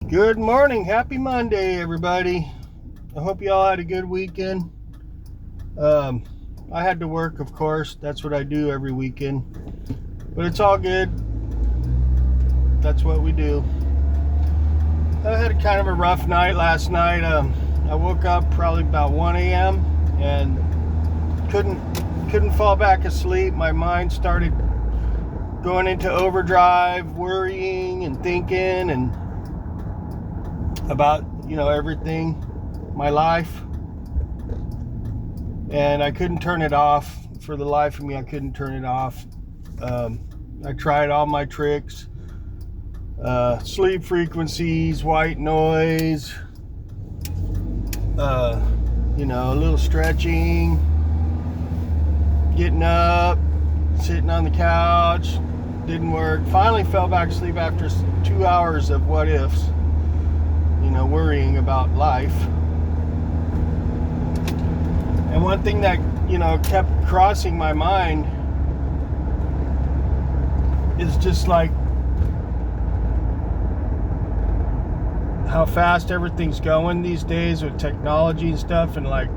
Good morning. Happy Monday, everybody. I hope you all had a good weekend. I had to work, of course. That's what I do every weekend. But it's all good. That's what we do. I had a kind of a rough night last night. I woke up probably about 1 a.m. and couldn't fall back asleep. My mind started going into overdrive, worrying and thinking and about, everything, my life. And I couldn't turn it off. For the life of me, I couldn't turn it off. I tried all my tricks. Sleep frequencies, white noise, a little stretching, getting up, sitting on the couch. Didn't work. Finally fell back asleep after 2 hours of what ifs, worrying about life. And one thing that, kept crossing my mind is just like how fast everything's going these days with technology and stuff, and like,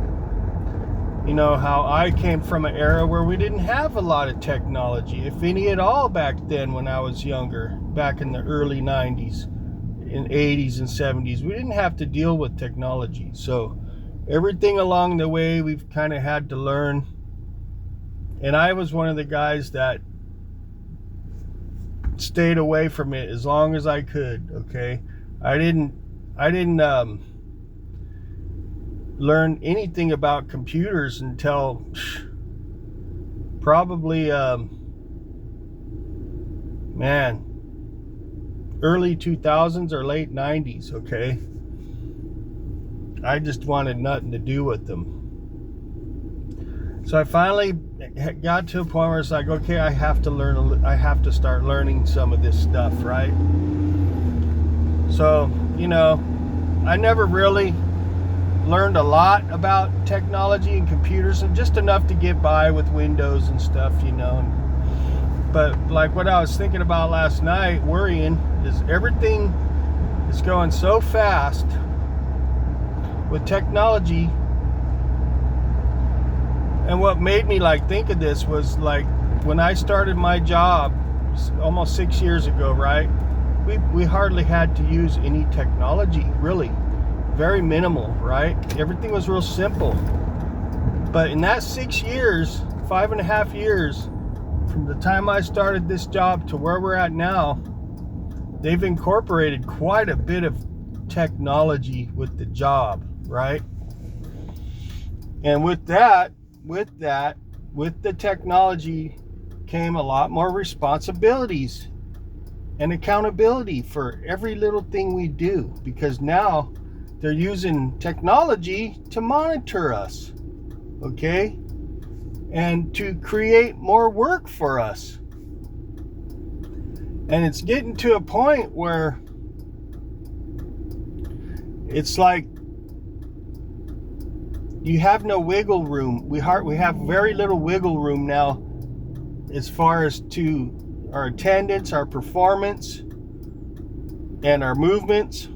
how I came from an era where we didn't have a lot of technology, if any at all, back then when I was younger, back in the early 90s, in 80s and 70s. We didn't have to deal with technology. So everything along the way we've kind of had to learn. And I was one of the guys that stayed away from it as long as I could, okay? I didn't learn anything about computers until probably early 2000s or late 90s, okay? I just wanted nothing to do with them. So I finally got to a point where it's like, okay, I have to start learning some of this stuff, right? So, I never really learned a lot about technology and computers, and just enough to get by with Windows and stuff, But like what I was thinking about last night, worrying, is everything is going so fast with technology. And what made me think of this was when I started my job almost 6 years ago, right? We hardly had to use any technology, really. Very minimal, right? Everything was real simple. But in that 6 years, 5.5 years, from the time I started this job to where we're at now, they've incorporated quite a bit of technology with the job, right? And with the technology came a lot more responsibilities and accountability for every little thing we do, because now they're using technology to monitor us, okay? And to create more work for us. And it's getting to a point where it's like you have no wiggle room. We have very little wiggle room now as far as to our attendance, our performance, and our movements.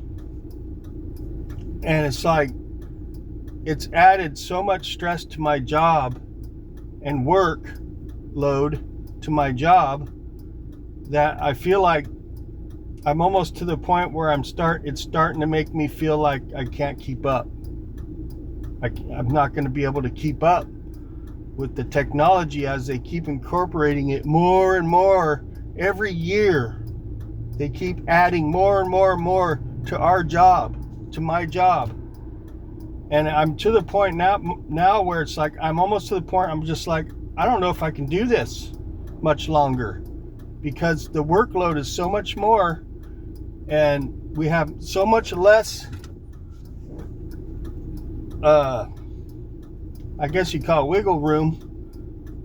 And it's like it's added so much stress to my job and workload to my job that I feel like I'm almost to the point where it's starting to make me feel like I can't keep up. I'm not going to be able to keep up with the technology as they keep incorporating it more and more every year. They keep adding more and more and more to our job, to my job. And I'm to the point now where it's like I'm almost to the point I'm just like, I don't know if I can do this much longer, because the workload is so much more and we have so much less I guess you call it wiggle room.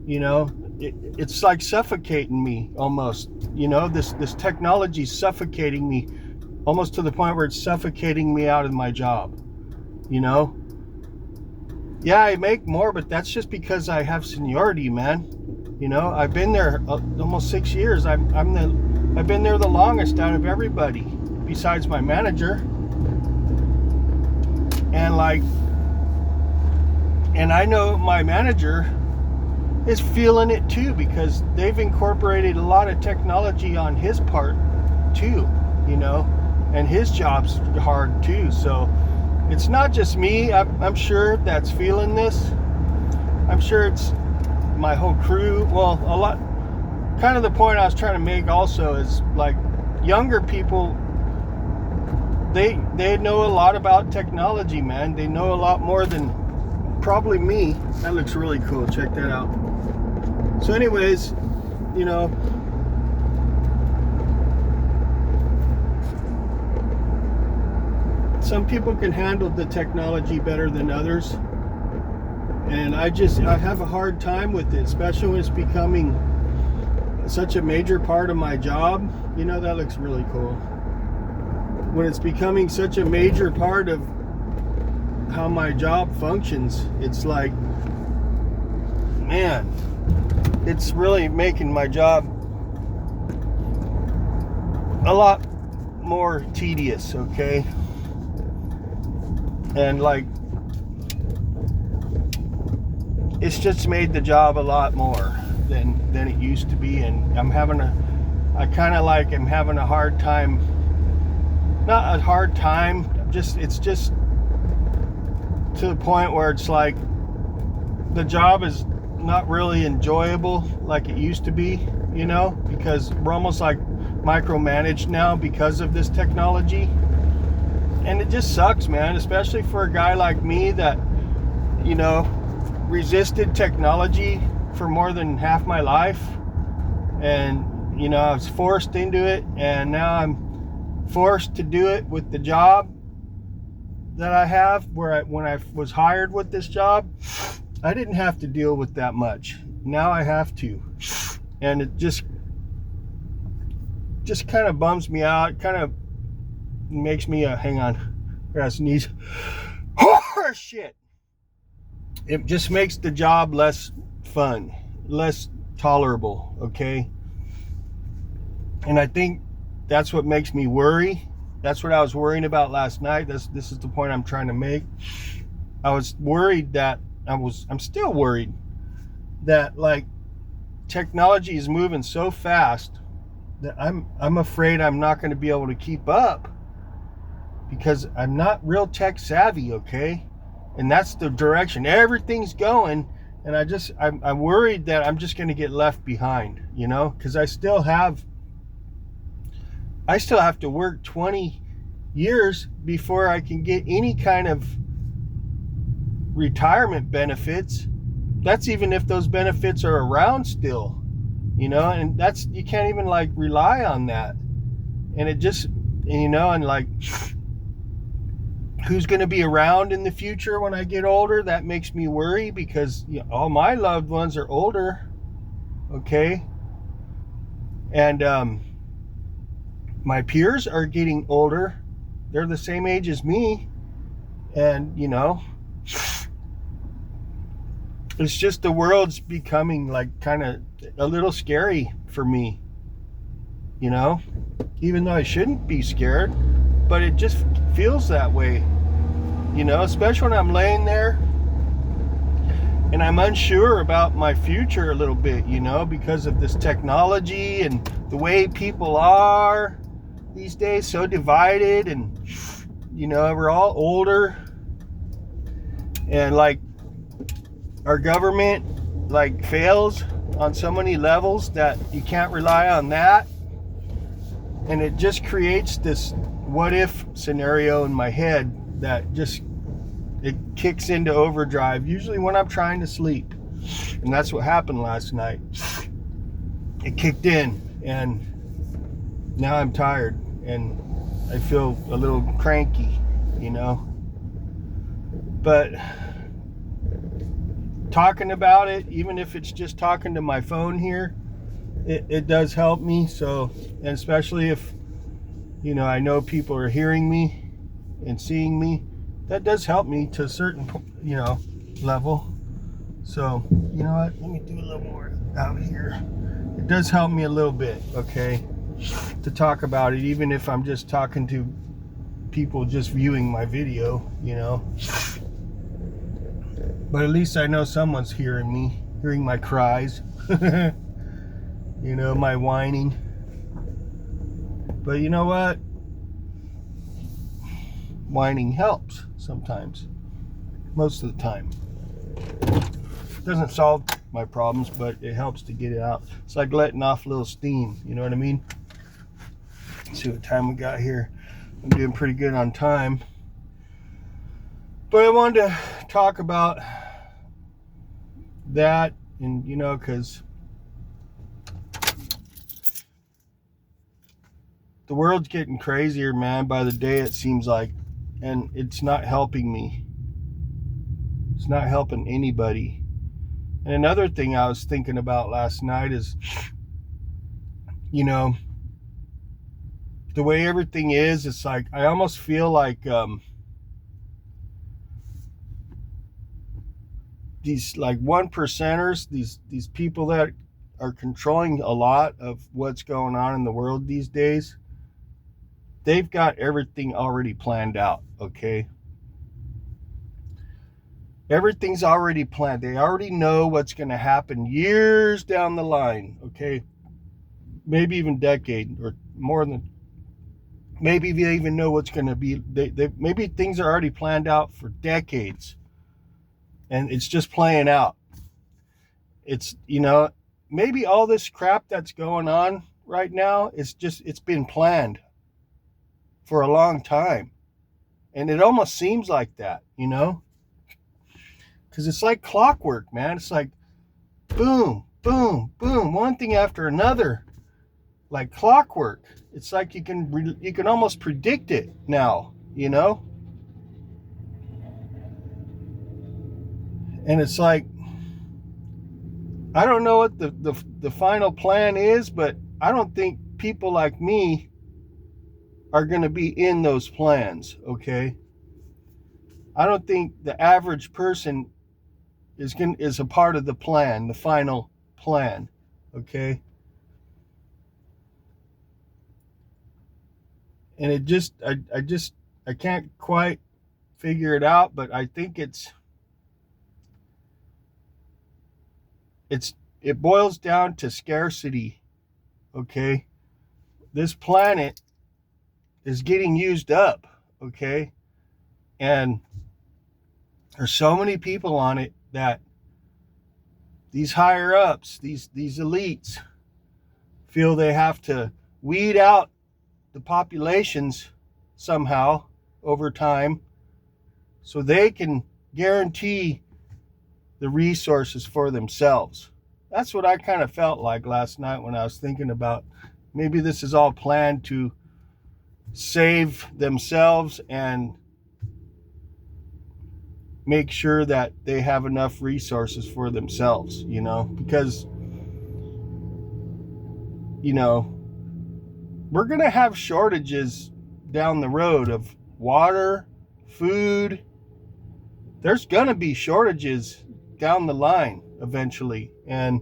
It's like suffocating me almost. This technology is suffocating me almost to the point where it's suffocating me out of my job. Yeah, I make more, but that's just because I have seniority, man. I've been there almost 6 years. I've been there the longest out of everybody, besides my manager. And I know my manager is feeling it too, because they've incorporated a lot of technology on his part too, and his job's hard too. So it's not just me, I'm sure, that's feeling this. I'm sure it's my whole crew. Well, a lot, kind of the point I was trying to make also is, like, younger people, they know a lot about technology, man. They know a lot more than probably me. That looks really cool. Check that out. So anyways, some people can handle the technology better than others. And I have a hard time with it, especially when it's becoming such a major part of my job. That looks really cool. When it's becoming such a major part of how my job functions, it's like, man, it's really making my job a lot more tedious, okay? And like, it's just made the job a lot more than it used to be, and I'm having a hard time, not a hard time, it's just to the point where it's like the job is not really enjoyable like it used to be, because we're almost like micromanaged now because of this technology. And it just sucks, man, especially for a guy like me that, resisted technology for more than half my life. And, I was forced into it, and now I'm forced to do it with the job that I have, when I was hired with this job, I didn't have to deal with that much. Now I have to. And it just kind of bums me out. It kind of makes me, hang on, I gotta sneeze. Oh, shit. It just makes the job less fun, less tolerable, okay? And I think that's what makes me worry. That's what I was worrying about last night. This is the point I'm trying to make. I was worried that I'm still worried that, like, technology is moving so fast that I'm afraid I'm not going to be able to keep up, because I'm not real tech savvy, okay? And that's the direction everything's going, and I'm worried that I'm just going to get left behind, because I still have to work 20 years before I can get any kind of retirement benefits. That's even if those benefits are around still, and that's, you can't even like rely on that. And it just, and like, who's going to be around in the future when I get older? That makes me worry, because all my loved ones are older, okay? And my peers are getting older. They're the same age as me. And, it's just, the world's becoming like kind of a little scary for me, even though I shouldn't be scared, but it just feels that way, especially when I'm laying there and I'm unsure about my future a little bit, because of this technology and the way people are these days, so divided, and, we're all older, and like, our government like fails on so many levels that you can't rely on that. And it just creates this what if scenario in my head that it kicks into overdrive, usually when I'm trying to sleep. And that's what happened last night. It kicked in, and now I'm tired, and I feel a little cranky, But talking about it, even if it's just talking to my phone here, it does help me. So, and especially if, I know people are hearing me and seeing me, that does help me to a certain, level. So, you know what? Let me do a little more out here. It does help me a little bit, okay? to talk about it, even if I'm just talking to people just viewing my video, you know. But at least I know someone's hearing me, hearing my cries, you know, my whining. But you know what? Whining helps sometimes, most of the time. It doesn't solve my problems, but it helps to get it out. It's like letting off a little steam, you know what I mean? Let's see what time we got here. I'm doing pretty good on time. But I wanted to talk about that, and you know, because the world's getting crazier, man, by the day, it seems like, and it's not helping me. It's not helping anybody. And another thing I was thinking about last night is, you know, the way everything is, it's like I almost feel like these like 1%ers, these people that are controlling a lot of what's going on in the world these days, they've got everything already planned out, okay? Everything's already planned. They already know what's going to happen years down the line, okay? Maybe even decade or more than. Maybe they even know what's going to be. Maybe things are already planned out for decades, and it's just playing out. It's, you know, maybe all this crap that's going on right now is just, it's been planned for a long time, and it almost seems like that, you know, because it's like clockwork, man. It's like boom, boom, boom, one thing after another, like clockwork. It's like you can almost predict it now, you know? And it's like, I don't know what the final plan is, but I don't think people like me are going to be in those plans, okay? I don't think the average person is a part of the plan, the final plan, okay? And it just, I can't quite figure it out, but I think it boils down to scarcity, okay? This planet is getting used up, okay? And there's so many people on it that these higher ups, these elites, feel they have to weed out the populations somehow over time so they can guarantee the resources for themselves. That's what I kind of felt like last night when I was thinking about maybe this is all planned to save themselves and make sure that they have enough resources for themselves, you know, because, you know, we're going to have shortages down the road of water, food. There's going to be shortages down the line eventually. And,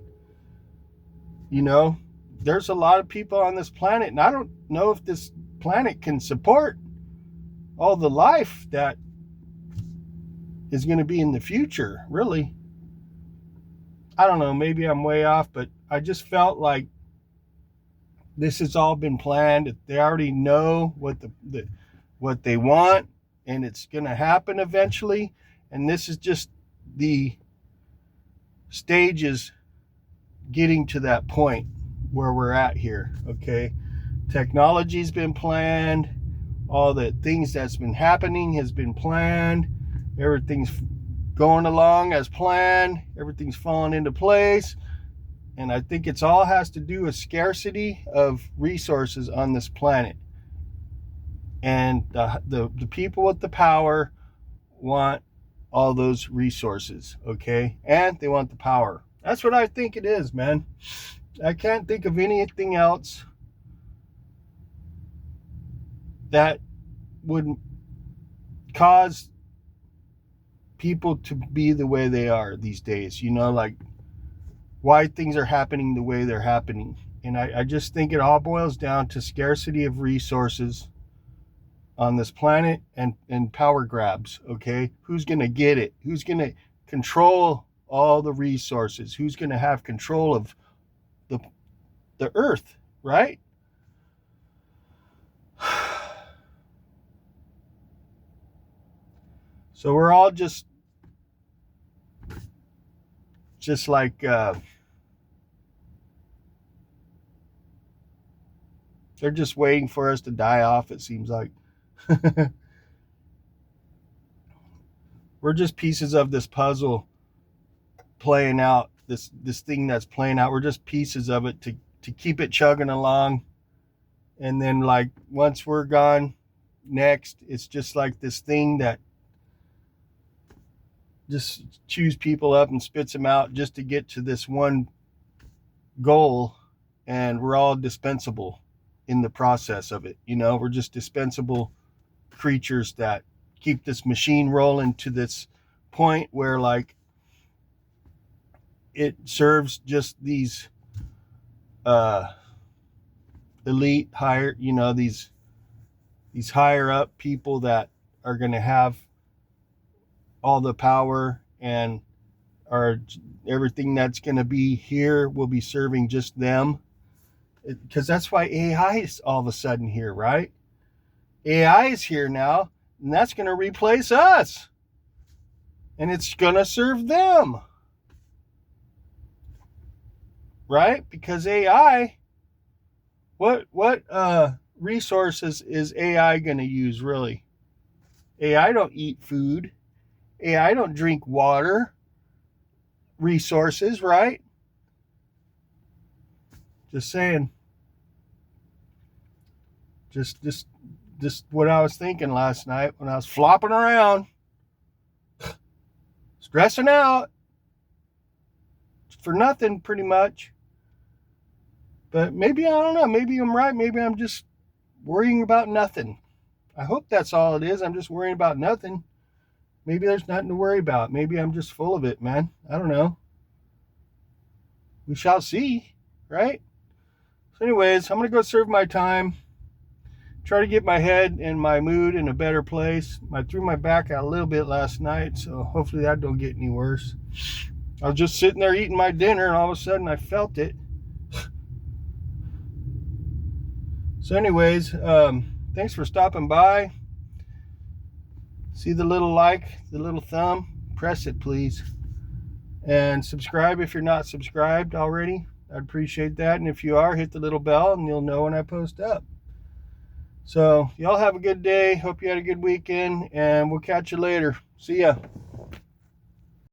you know, there's a lot of people on this planet, and I don't know if this planet can support all the life that is going to be in the future, really. I don't know, maybe I'm way off, but I just felt like this has all been planned. They already know what they want, and it's going to happen eventually. And this is just the stages getting to that point where we're at here, okay? Technology's been planned. All the things that's been happening has been planned. Everything's going along as planned. Everything's falling into place. And I think it's all has to do with scarcity of resources on this planet. And the people with the power want all those resources, okay? And they want the power. That's what I think it is, man. I can't think of anything else that would cause people to be the way they are these days, you know, like why things are happening the way they're happening. And I just think it all boils down to scarcity of resources on this planet and power grabs, okay? Who's going to get it? Who's going to control all the resources? Who's going to have control of the earth, right? So we're all just like they're just waiting for us to die off, it seems like. We're just pieces of this puzzle playing out, this thing that's playing out. We're just pieces of it to keep it chugging along. And then, like, once we're gone, next, it's just like this thing that just chews people up and spits them out just to get to this one goal. And we're all dispensable in the process of it. You know, we're just dispensable creatures that keep this machine rolling to this point where, like, it serves just these elite higher, you know, these higher up people that are going to have all the power, and are everything that's going to be here will be serving just them. Because that's why AI is all of a sudden here, right? AI is here now, and that's going to replace us, and it's going to serve them, right? Because AI, what resources is AI going to use, really? AI don't eat food. AI don't drink water resources, right? Just saying. Just what I was thinking last night when I was flopping around, stressing out for nothing, pretty much. But maybe, I don't know, maybe I'm right. Maybe I'm just worrying about nothing. I hope that's all it is. I'm just worrying about nothing. Maybe there's nothing to worry about. Maybe I'm just full of it, man. I don't know. We shall see, right? So anyways, I'm going to go serve my time. Try to get my head and my mood in a better place. I threw my back out a little bit last night, so hopefully that don't get any worse. I was just sitting there eating my dinner, and all of a sudden I felt it. So anyways, thanks for stopping by. See the little like, the little thumb? Press it, please. And subscribe if you're not subscribed already. I'd appreciate that. And if you are, hit the little bell and you'll know when I post up. So y'all have a good day. Hope you had a good weekend, and we'll catch you later. See ya.